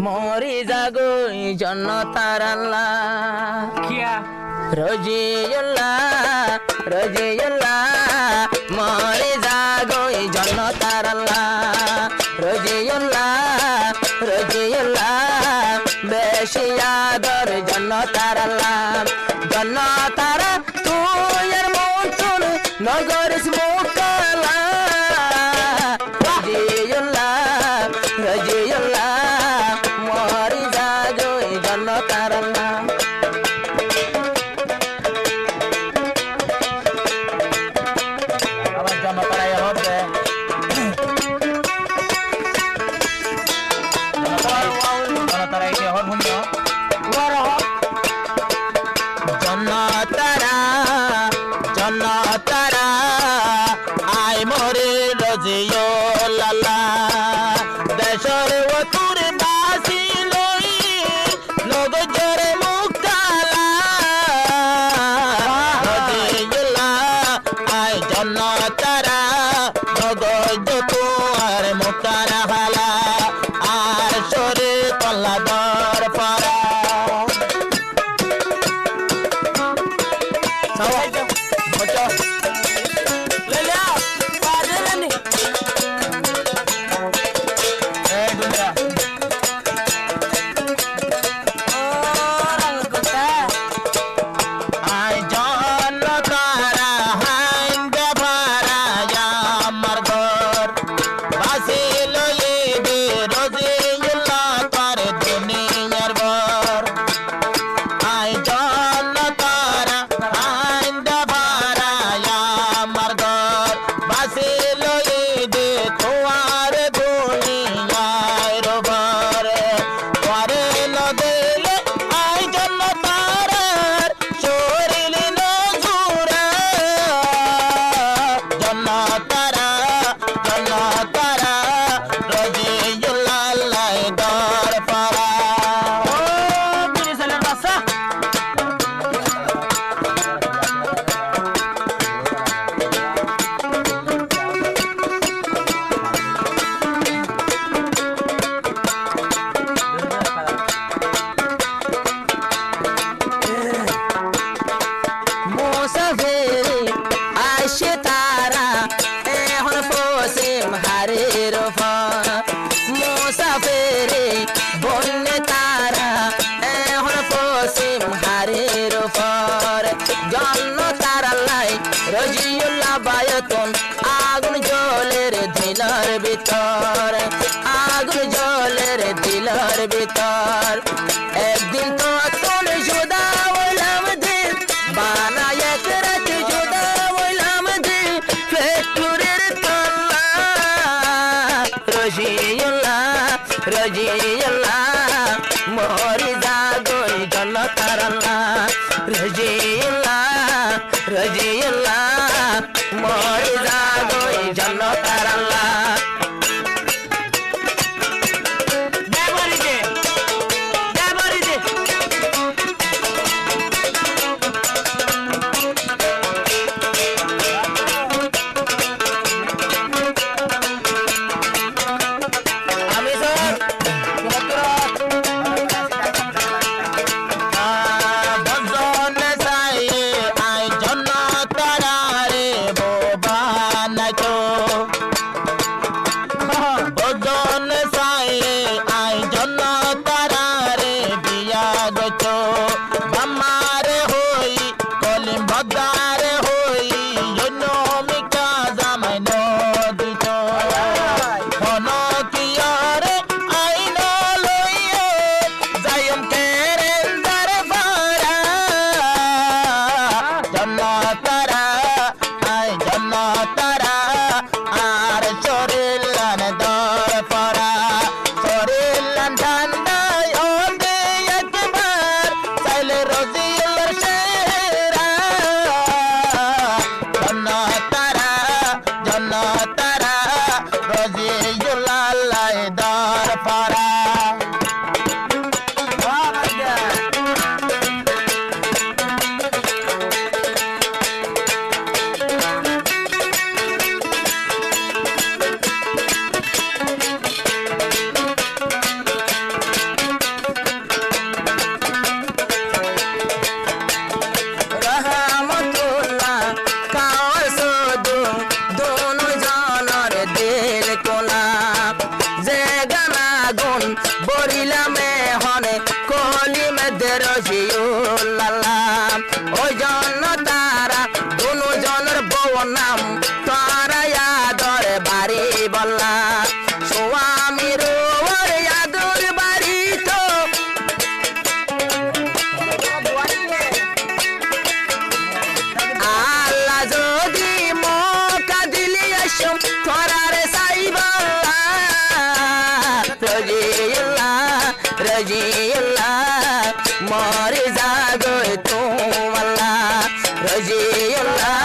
মরি জাগো জন্নতার আল্লাহ কিয়া রজিউল্লাহ রজিউল্লাহ মরি জাগো জন্নতার আল্লাহ রজিউল্লাহ রজিউল্লাহ বেশি আদর জন্নতার আল্লাহ জন্নতার তুই আর মন শুন নগরিস মুকালা রজিউল্লাহ রজিউল্লাহ মরি জাগো জন্নতার আল্লাহ আবার জন্নতার আয়া হবে জন্নতার আইতে হরমোনিয়াম জন্নতারা জন্নতারা আই মোরে রজিউল্লাহ দেশর ওতুর বাসি লই নগ জরে মুক্তালা রজিউল্লাহ আই জন্নতারা নগ যতু আর মুক্তারা হালা আর সরে তল্লা দর পারা রজিউল্লাহ বায়তন আগুন জলের দিলার ভিতর আগুন জলের দিলার ভিতর একদিন তো তোলে জুদা হইলাম দিন বানায় এক রাত জুদা হইলাম দিন ফেটুরের তল্লা রজিউল্লাহ রজিউল্লাহ মরি জাগোই জন্নতার আল্লাহ রজিউল্লাহ রজিউল্লাহ মরি জাগোই জন্নতার আল্লাহ আগুন বরিলামে হনে কলি মধ্যে রজিউল্লাহ ওই জন্য তারা দুনো জনের বউ নাম তারা আদর বাড়ি বললা স্বামীর আদর বাড়ি তো আল্লাহ যদি মৌকা দিলি আসম করার সাইবাল্লাহ রজিউল্লাহ মরে যাগো তোমাল্লাহ রজিউল্লাহ